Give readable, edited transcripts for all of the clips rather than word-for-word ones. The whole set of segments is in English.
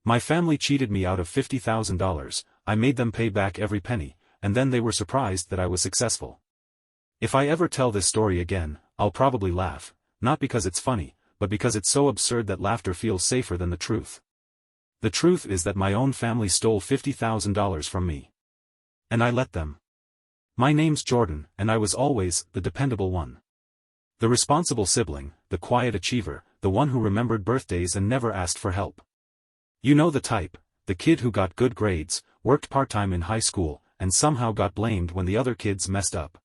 My family cheated me out of $50,000, I made them pay back every penny, and then they were surprised that I was successful. If I ever tell this story again, I'll probably laugh, not because it's funny, but because it's so absurd that laughter feels safer than the truth. The truth is that my own family stole $50,000 from me. And I let them. My name's Jordan, and I was always the dependable one. The responsible sibling, the quiet achiever, the one who remembered birthdays and never asked for help. You know the type, the kid who got good grades, worked part-time in high school, and somehow got blamed when the other kids messed up.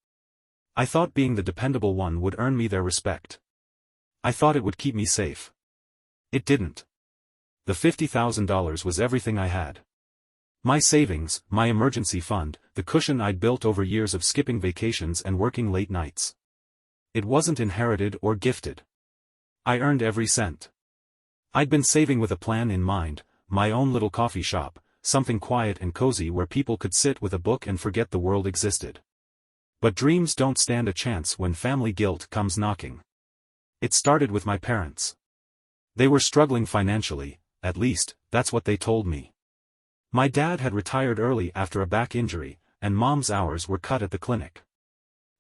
I thought being the dependable one would earn me their respect. I thought it would keep me safe. It didn't. The $50,000 was everything I had. My savings, my emergency fund, the cushion I'd built over years of skipping vacations and working late nights. It wasn't inherited or gifted. I earned every cent. I'd been saving with a plan in mind, my own little coffee shop, something quiet and cozy where people could sit with a book and forget the world existed. But dreams don't stand a chance when family guilt comes knocking. It started with my parents. They were struggling financially, at least, that's what they told me. My dad had retired early after a back injury, and mom's hours were cut at the clinic.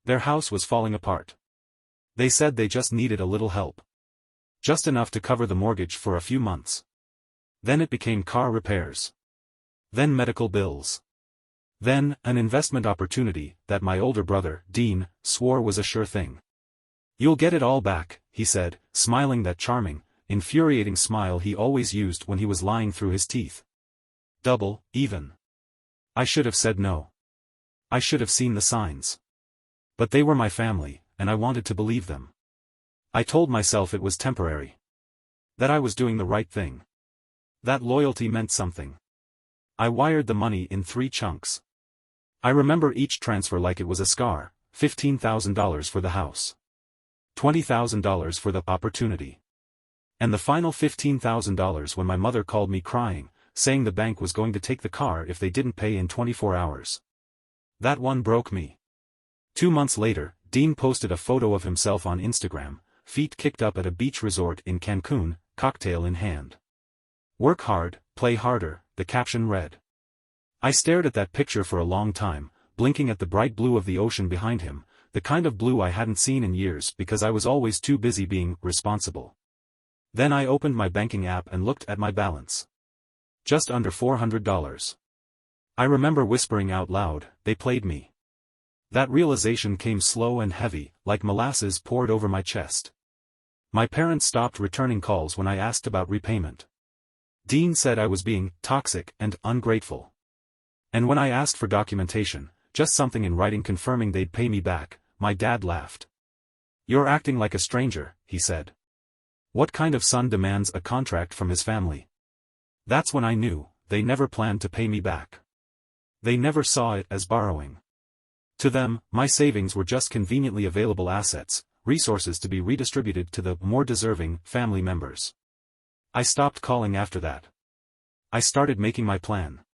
Their house was falling apart. They said they just needed a little help. Just enough to cover the mortgage for a few months. Then it became car repairs. Then medical bills. Then, an investment opportunity that my older brother, Dean, swore was a sure thing. "You'll get it all back," he said, smiling that charming, infuriating smile he always used when he was lying through his teeth. Double, even. I should have said no. I should have seen the signs. But they were my family, and I wanted to believe them. I told myself it was temporary. That I was doing the right thing. That loyalty meant something. I wired the money in 3 chunks. I remember each transfer like it was a scar: $15,000 for the house. $20,000 for the opportunity. And the final $15,000 when my mother called me crying, saying the bank was going to take the car if they didn't pay in 24 hours. That one broke me. 2 months later, Dean posted a photo of himself on Instagram, feet kicked up at a beach resort in Cancun, cocktail in hand. "Work hard, play harder," the caption read. I stared at that picture for a long time, blinking at the bright blue of the ocean behind him, the kind of blue I hadn't seen in years because I was always too busy being responsible. Then I opened my banking app and looked at my balance. Just under $400. I remember whispering out loud, "They played me." That realization came slow and heavy, like molasses poured over my chest. My parents stopped returning calls when I asked about repayment. Dean said I was being toxic and ungrateful. And when I asked for documentation, just something in writing confirming they'd pay me back, my dad laughed. "You're acting like a stranger," he said. What kind of son demands a contract from his family? That's when I knew, they never planned to pay me back. They never saw it as borrowing. To them, my savings were just conveniently available assets, resources to be redistributed to the more deserving family members. I stopped calling after that. I started making my plan.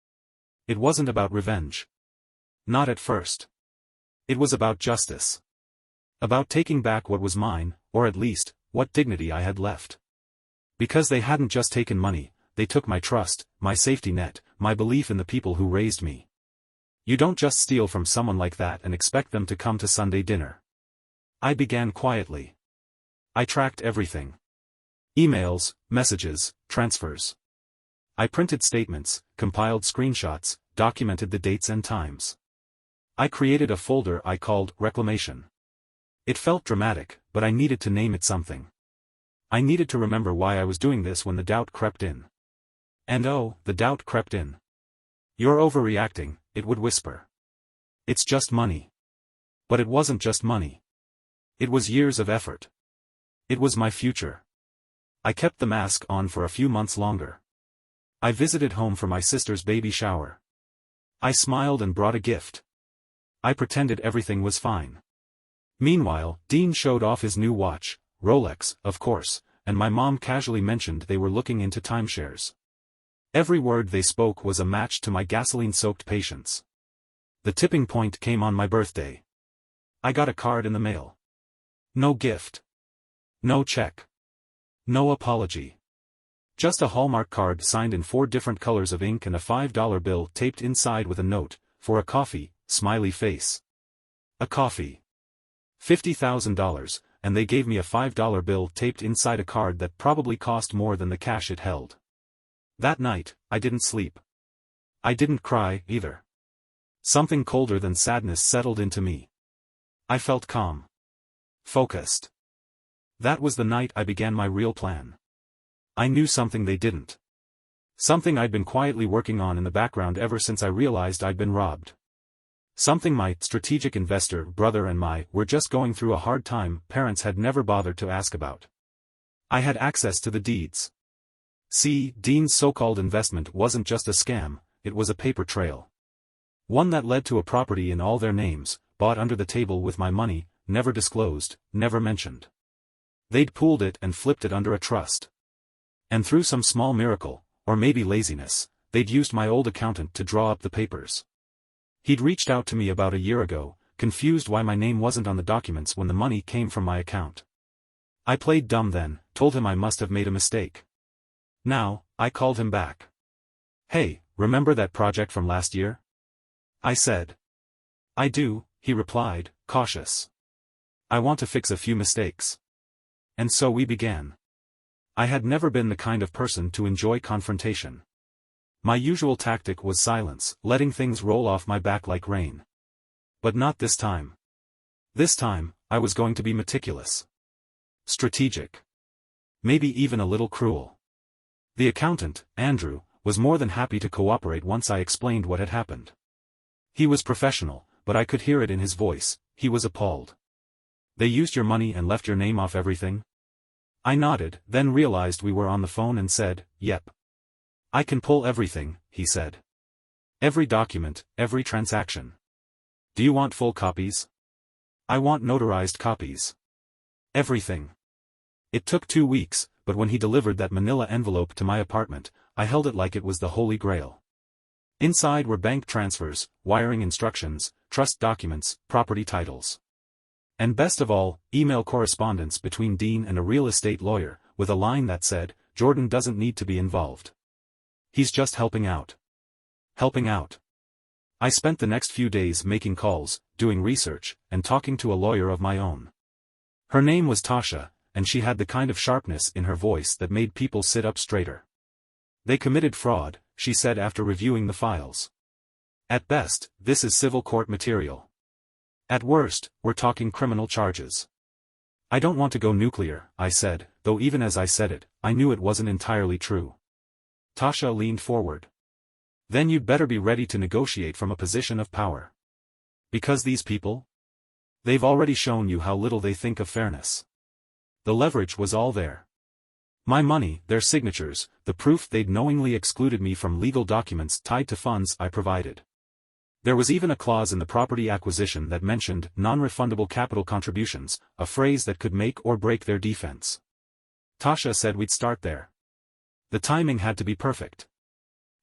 It wasn't about revenge. Not at first. It was about justice. About taking back what was mine, or at least, what dignity I had left. Because they hadn't just taken money, they took my trust, my safety net, my belief in the people who raised me. You don't just steal from someone like that and expect them to come to Sunday dinner. I began quietly. I tracked everything. Emails, messages, transfers. I printed statements, compiled screenshots, documented the dates and times. I created a folder I called Reclamation. It felt dramatic, but I needed to name it something. I needed to remember why I was doing this when the doubt crept in. And oh, the doubt crept in. "You're overreacting," it would whisper. "It's just money." But it wasn't just money. It was years of effort. It was my future. I kept the mask on for a few months longer. I visited home for my sister's baby shower. I smiled and brought a gift. I pretended everything was fine. Meanwhile, Dean showed off his new watch, Rolex, of course, and my mom casually mentioned they were looking into timeshares. Every word they spoke was a match to my gasoline-soaked patience. The tipping point came on my birthday. I got a card in the mail. No gift. No check. No apology. Just a Hallmark card signed in 4 different colors of ink and a $5 bill taped inside with a note, "For a coffee, smiley face." A coffee. $50,000, and they gave me a $5 bill taped inside a card that probably cost more than the cash it held. That night, I didn't sleep. I didn't cry, either. Something colder than sadness settled into me. I felt calm. Focused. That was the night I began my real plan. I knew something they didn't. Something I'd been quietly working on in the background ever since I realized I'd been robbed. Something my strategic investor brother and I were just going through a hard time parents had never bothered to ask about. I had access to the deeds. See, Dean's so-called investment wasn't just a scam, it was a paper trail. One that led to a property in all their names, bought under the table with my money, never disclosed, never mentioned. They'd pooled it and flipped it under a trust. And through some small miracle, or maybe laziness, they'd used my old accountant to draw up the papers. He'd reached out to me about a year ago, confused why my name wasn't on the documents when the money came from my account. I played dumb then, told him I must have made a mistake. Now, I called him back. "Hey, remember that project from last year?" I said. "I do," he replied, cautious. "I want to fix a few mistakes." And so we began. I had never been the kind of person to enjoy confrontation. My usual tactic was silence, letting things roll off my back like rain. But not this time. This time, I was going to be meticulous. Strategic. Maybe even a little cruel. The accountant, Andrew, was more than happy to cooperate once I explained what had happened. He was professional, but I could hear it in his voice, he was appalled. "They used your money and left your name off everything?" I nodded, then realized we were on the phone and said, "Yep. I can pull everything," he said. "Every document, every transaction." "Do you want full copies?" "I want notarized copies. Everything." It took 2 weeks, but when he delivered that manila envelope to my apartment, I held it like it was the Holy Grail. Inside were bank transfers, wiring instructions, trust documents, property titles. And best of all, email correspondence between Dean and a real estate lawyer, with a line that said, "Jordan doesn't need to be involved. He's just helping out." Helping out. I spent the next few days making calls, doing research, and talking to a lawyer of my own. Her name was Tasha, and she had the kind of sharpness in her voice that made people sit up straighter. "They committed fraud," she said after reviewing the files. "At best, this is civil court material. At worst, we're talking criminal charges." "I don't want to go nuclear," I said, though even as I said it, I knew it wasn't entirely true. Tasha leaned forward. "Then you'd better be ready to negotiate from a position of power. Because these people? They've already shown you how little they think of fairness." The leverage was all there. My money, their signatures, the proof they'd knowingly excluded me from legal documents tied to funds I provided. There was even a clause in the property acquisition that mentioned non-refundable capital contributions, a phrase that could make or break their defense. Tasha said we'd start there. The timing had to be perfect.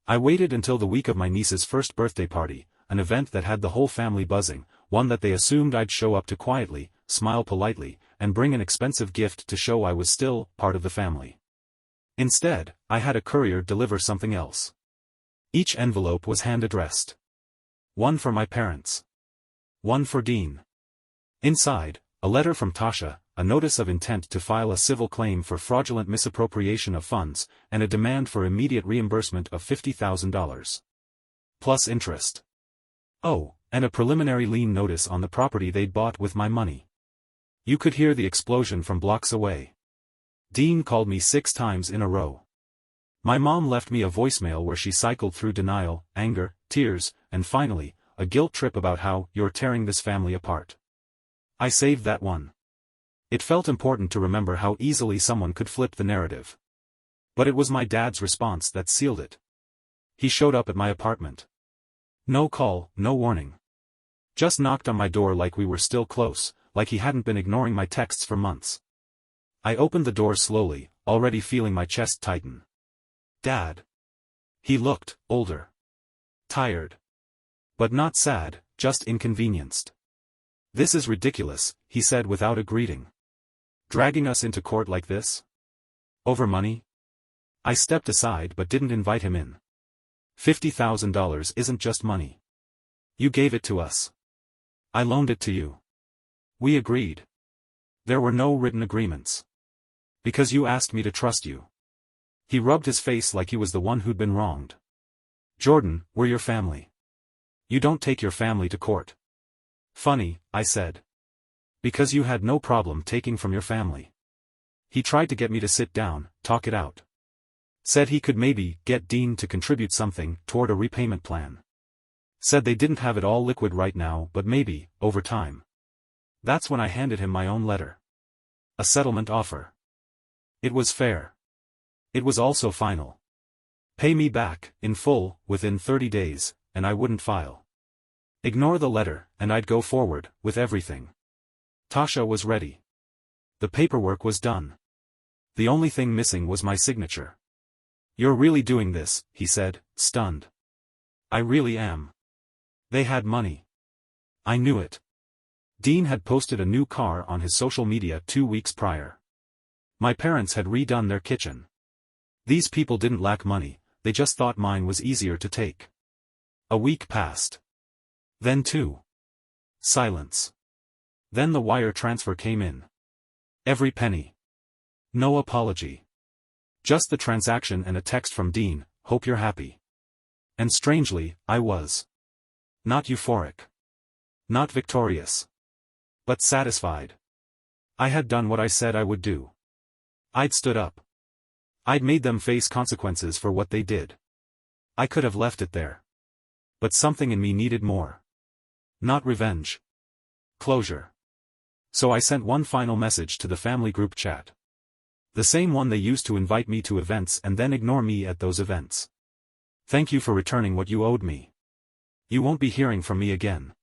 I waited until the week of my niece's first birthday party, an event that had the whole family buzzing, one that they assumed I'd show up to quietly, smile politely, and bring an expensive gift to show I was still part of the family. Instead, I had a courier deliver something else. Each envelope was hand-addressed. One for my parents. One for Dean. Inside, a letter from Tasha, a notice of intent to file a civil claim for fraudulent misappropriation of funds, and a demand for immediate reimbursement of $50,000. Plus interest. Oh, and a preliminary lien notice on the property they'd bought with my money. You could hear the explosion from blocks away. Dean called me 6 times in a row. My mom left me a voicemail where she cycled through denial, anger, tears, and finally, a guilt trip about how "you're tearing this family apart." I saved that one. It felt important to remember how easily someone could flip the narrative. But it was my dad's response that sealed it. He showed up at my apartment. No call, no warning. Just knocked on my door like we were still close, like he hadn't been ignoring my texts for months. I opened the door slowly, already feeling my chest tighten. "Dad." He looked older. Tired. But not sad, just inconvenienced. "This is ridiculous," he said without a greeting. "Dragging us into court like this? Over money?" I stepped aside but didn't invite him in. $50,000 isn't just money. You gave it to us. I loaned it to you. We agreed. There were no written agreements. Because you asked me to trust you. He rubbed his face like he was the one who'd been wronged. Jordan, we're your family. You don't take your family to court. Funny, I said. Because you had no problem taking from your family. He tried to get me to sit down, talk it out. Said he could maybe get Dean to contribute something toward a repayment plan. Said they didn't have it all liquid right now but maybe, over time. That's when I handed him my own letter. A settlement offer. It was fair. It was also final. Pay me back, in full, within 30 days, and I wouldn't file. Ignore the letter, and I'd go forward, with everything. Tasha was ready. The paperwork was done. The only thing missing was my signature. You're really doing this, he said, stunned. I really am. They had money. I knew it. Dean had posted a new car on his social media 2 weeks prior. My parents had redone their kitchen. These people didn't lack money, they just thought mine was easier to take. A week passed. Then 2. Silence. Then the wire transfer came in. Every penny. No apology. Just the transaction and a text from Dean, hope you're happy. And strangely, I was. Not euphoric. Not victorious. But satisfied. I had done what I said I would do. I'd stood up. I'd made them face consequences for what they did. I could have left it there. But something in me needed more. Not revenge. Closure. So I sent one final message to the family group chat. The same one they used to invite me to events and then ignore me at those events. Thank you for returning what you owed me. You won't be hearing from me again.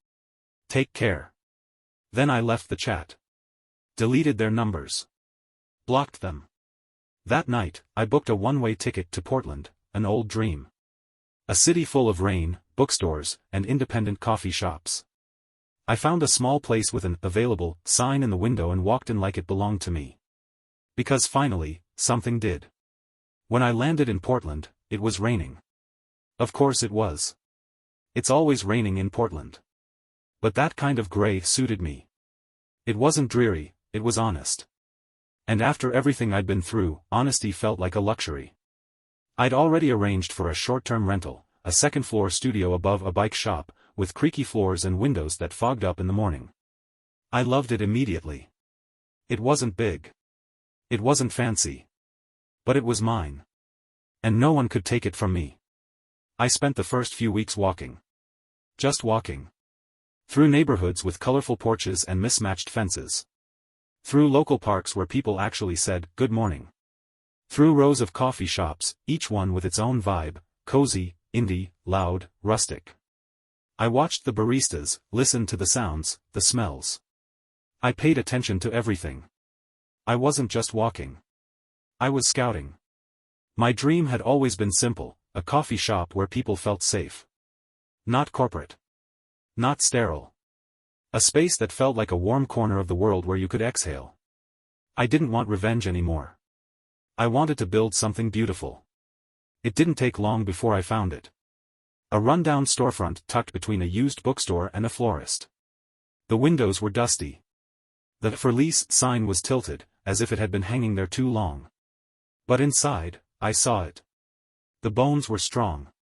Take care. Then I left the chat. Deleted their numbers. Blocked them. That night, I booked a one-way ticket to Portland, an old dream. A city full of rain, bookstores, and independent coffee shops. I found a small place with an "available" sign in the window and walked in like it belonged to me. Because finally, something did. When I landed in Portland, it was raining. Of course it was. It's always raining in Portland. But that kind of gray suited me. It wasn't dreary, it was honest. And after everything I'd been through, honesty felt like a luxury. I'd already arranged for a short-term rental, a second-floor studio above a bike shop, with creaky floors and windows that fogged up in the morning. I loved it immediately. It wasn't big. It wasn't fancy. But it was mine. And no one could take it from me. I spent the first few weeks walking. Just walking. Through neighborhoods with colorful porches and mismatched fences. Through local parks where people actually said, "Good morning." Through rows of coffee shops, each one with its own vibe, cozy, indie, loud, rustic. I watched the baristas, listened to the sounds, the smells. I paid attention to everything. I wasn't just walking. I was scouting. My dream had always been simple, a coffee shop where people felt safe. Not corporate. Not sterile. A space that felt like a warm corner of the world where you could exhale. I didn't want revenge anymore. I wanted to build something beautiful. It didn't take long before I found it. A rundown storefront tucked between a used bookstore and a florist. The windows were dusty. The "For Lease" sign was tilted, as if it had been hanging there too long. But inside, I saw it. The bones were strong.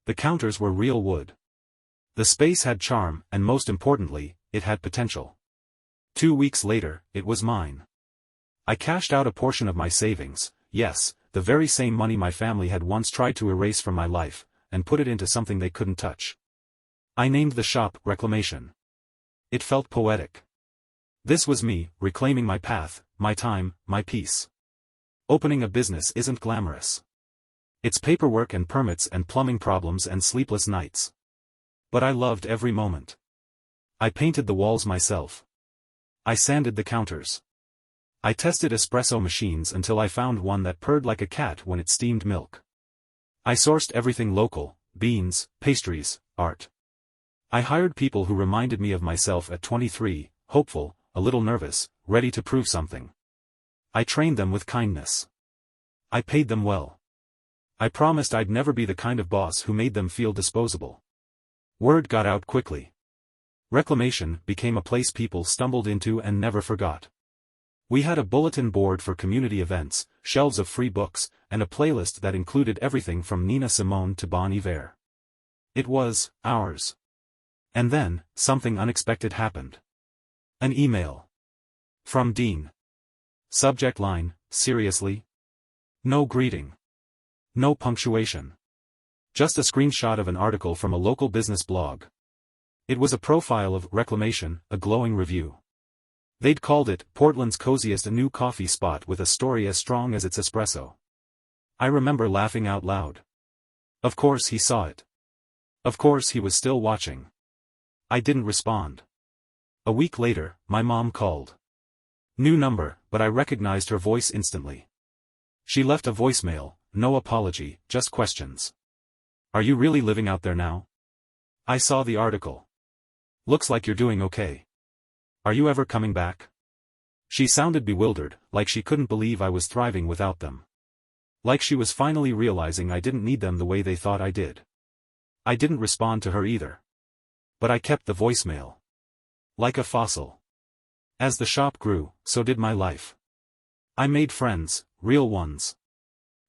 The counters were real wood. The space had charm, and most importantly, it had potential. 2 weeks later, it was mine. I cashed out a portion of my savings, yes, the very same money my family had once tried to erase from my life, and put it into something they couldn't touch. I named the shop Reclamation. It felt poetic. This was me, reclaiming my path, my time, my peace. Opening a business isn't glamorous. It's paperwork and permits and plumbing problems and sleepless nights. But I loved every moment. I painted the walls myself. I sanded the counters. I tested espresso machines until I found one that purred like a cat when it steamed milk. I sourced everything local, beans, pastries, art. I hired people who reminded me of myself at 23, hopeful, a little nervous, ready to prove something. I trained them with kindness. I paid them well. I promised I'd never be the kind of boss who made them feel disposable. Word got out quickly. Reclamation became a place people stumbled into and never forgot. We had a bulletin board for community events, shelves of free books, and a playlist that included everything from Nina Simone to Bon Iver. It was ours. And then, something unexpected happened. An email. From Dean. Subject line, seriously? No greeting. No punctuation. Just a screenshot of an article from a local business blog. It was a profile of Reclamation, a glowing review. They'd called it Portland's coziest new coffee spot with a story as strong as its espresso. I remember laughing out loud. Of course he saw it. Of course he was still watching. I didn't respond. A week later, my mom called. New number, but I recognized her voice instantly. She left a voicemail, no apology, just questions. Are you really living out there now? I saw the article. Looks like you're doing okay. Are you ever coming back? She sounded bewildered, like she couldn't believe I was thriving without them. Like she was finally realizing I didn't need them the way they thought I did. I didn't respond to her either. But I kept the voicemail. Like a fossil. As the shop grew, so did my life. I made friends, real ones.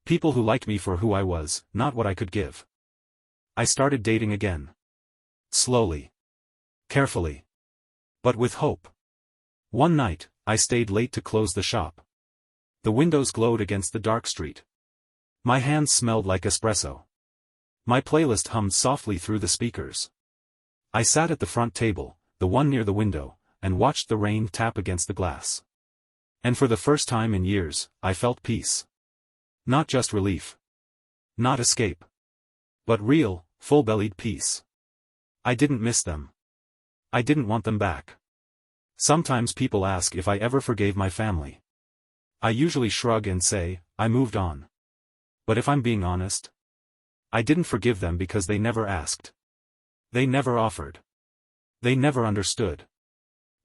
People who liked me for who I was, not what I could give. I started dating again. Slowly. Carefully. But with hope. One night, I stayed late to close the shop. The windows glowed against the dark street. My hands smelled like espresso. My playlist hummed softly through the speakers. I sat at the front table, the one near the window, and watched the rain tap against the glass. And for the first time in years, I felt peace. Not just relief. Not escape. But real, full-bellied peace. I didn't miss them. I didn't want them back. Sometimes people ask if I ever forgave my family. I usually shrug and say, I moved on. But if I'm being honest, I didn't forgive them because they never asked. They never offered. They never understood.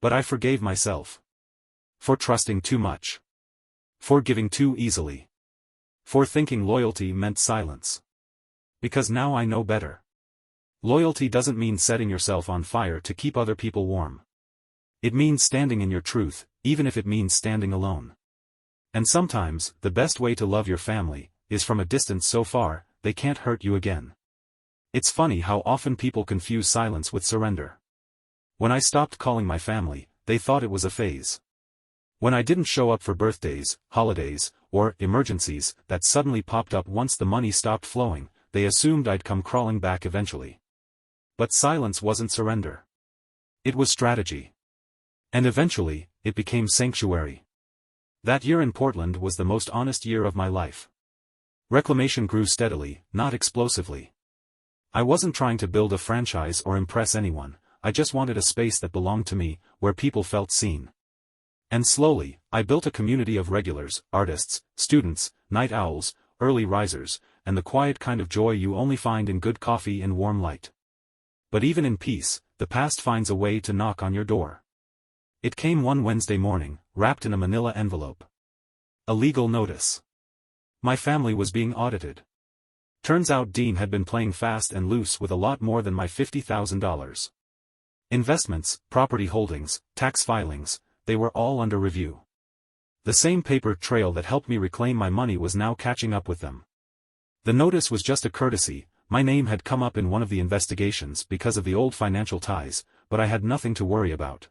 But I forgave myself. For trusting too much. For giving too easily. For thinking loyalty meant silence. Because now I know better. Loyalty doesn't mean setting yourself on fire to keep other people warm. It means standing in your truth, even if it means standing alone. And sometimes, the best way to love your family, is from a distance so far, they can't hurt you again. It's funny how often people confuse silence with surrender. When I stopped calling my family, they thought it was a phase. When I didn't show up for birthdays, holidays, or emergencies that suddenly popped up once the money stopped flowing, they assumed I'd come crawling back eventually. But silence wasn't surrender. It was strategy. And eventually, it became sanctuary. That year in Portland was the most honest year of my life. Reclamation grew steadily, not explosively. I wasn't trying to build a franchise or impress anyone, I just wanted a space that belonged to me, where people felt seen. And slowly, I built a community of regulars, artists, students, night owls, early risers, and the quiet kind of joy you only find in good coffee and warm light. But even in peace, the past finds a way to knock on your door. It came one Wednesday morning, wrapped in a manila envelope. A legal notice. My family was being audited. Turns out Dean had been playing fast and loose with a lot more than my $50,000. Investments, property holdings, tax filings, they were all under review. The same paper trail that helped me reclaim my money was now catching up with them. The notice was just a courtesy. My name had come up in one of the investigations because of the old financial ties, but I had nothing to worry about.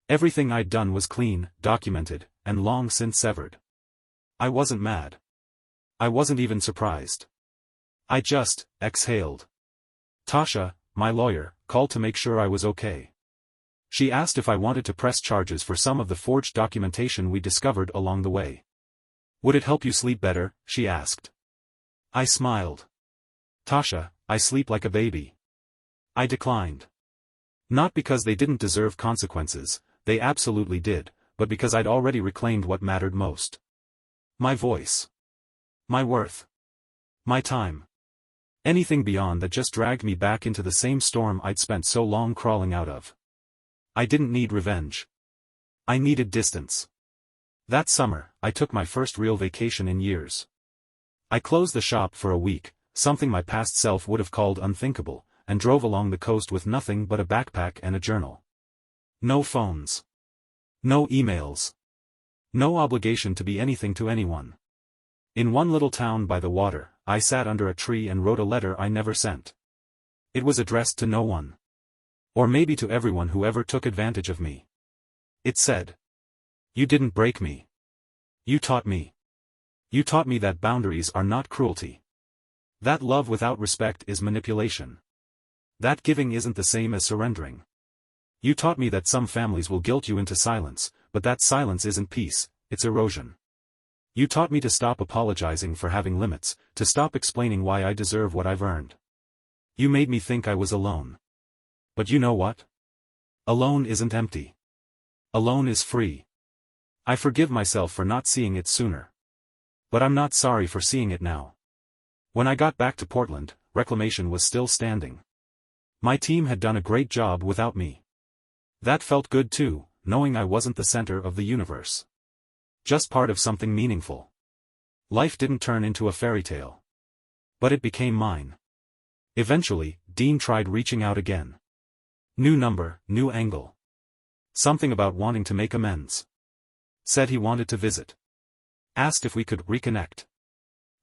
Everything I'd done was clean, documented, and long since severed. I wasn't mad. I wasn't even surprised. I just exhaled. Tasha, my lawyer, called to make sure I was okay. She asked if I wanted to press charges for some of the forged documentation we discovered along the way. Would it help you sleep better? She asked. I smiled. Tasha, I sleep like a baby. I declined. Not because they didn't deserve consequences, they absolutely did, but because I'd already reclaimed what mattered most. My voice. My worth. My time. Anything beyond that just dragged me back into the same storm I'd spent so long crawling out of. I didn't need revenge. I needed distance. That summer, I took my first real vacation in years. I closed the shop for a week, something my past self would have called unthinkable, and drove along the coast with nothing but a backpack and a journal. No phones. No emails. No obligation to be anything to anyone. In one little town by the water, I sat under a tree and wrote a letter I never sent. It was addressed to no one. Or maybe to everyone who ever took advantage of me. It said, "You didn't break me. You taught me. You taught me that boundaries are not cruelty. That love without respect is manipulation. That giving isn't the same as surrendering. You taught me that some families will guilt you into silence, but that silence isn't peace, it's erosion. You taught me to stop apologizing for having limits, to stop explaining why I deserve what I've earned. You made me think I was alone. But you know what? Alone isn't empty. Alone is free. I forgive myself for not seeing it sooner. But I'm not sorry for seeing it now." When I got back to Portland, Reclamation was still standing. My team had done a great job without me. That felt good too, knowing I wasn't the center of the universe. Just part of something meaningful. Life didn't turn into a fairy tale. But it became mine. Eventually, Dean tried reaching out again. New number, new angle. Something about wanting to make amends. Said he wanted to visit. Asked if we could reconnect.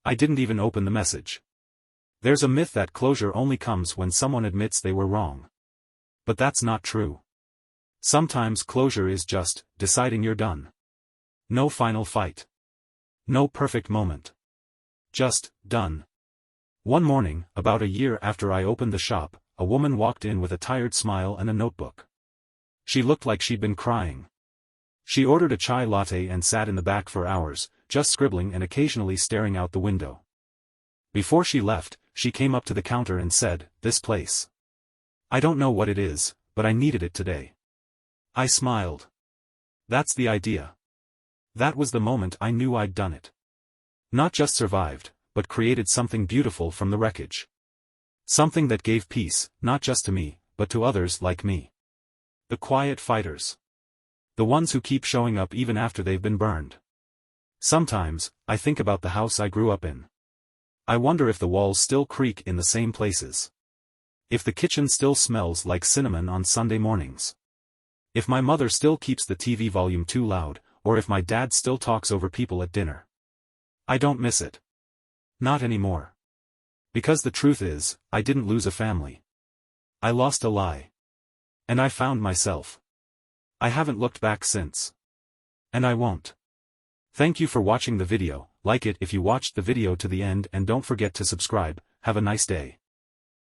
I didn't even open the message. There's a myth that closure only comes when someone admits they were wrong. But that's not true. Sometimes closure is just deciding you're done. No final fight. No perfect moment. Just done. One morning, about a year after I opened the shop, a woman walked in with a tired smile and a notebook. She looked like she'd been crying. She ordered a chai latte and sat in the back for hours, just scribbling and occasionally staring out the window. Before she left, she came up to the counter and said, "This place. I don't know what it is, but I needed it today." I smiled. That's the idea. That was the moment I knew I'd done it. Not just survived, but created something beautiful from the wreckage. Something that gave peace, not just to me, but to others like me. The quiet fighters. The ones who keep showing up even after they've been burned. Sometimes, I think about the house I grew up in. I wonder if the walls still creak in the same places. If the kitchen still smells like cinnamon on Sunday mornings. If my mother still keeps the TV volume too loud, or if my dad still talks over people at dinner. I don't miss it. Not anymore. Because the truth is, I didn't lose a family. I lost a lie. And I found myself. I haven't looked back since. And I won't. Thank you for watching the video. Like it if you watched the video to the end and don't forget to subscribe. Have a nice day.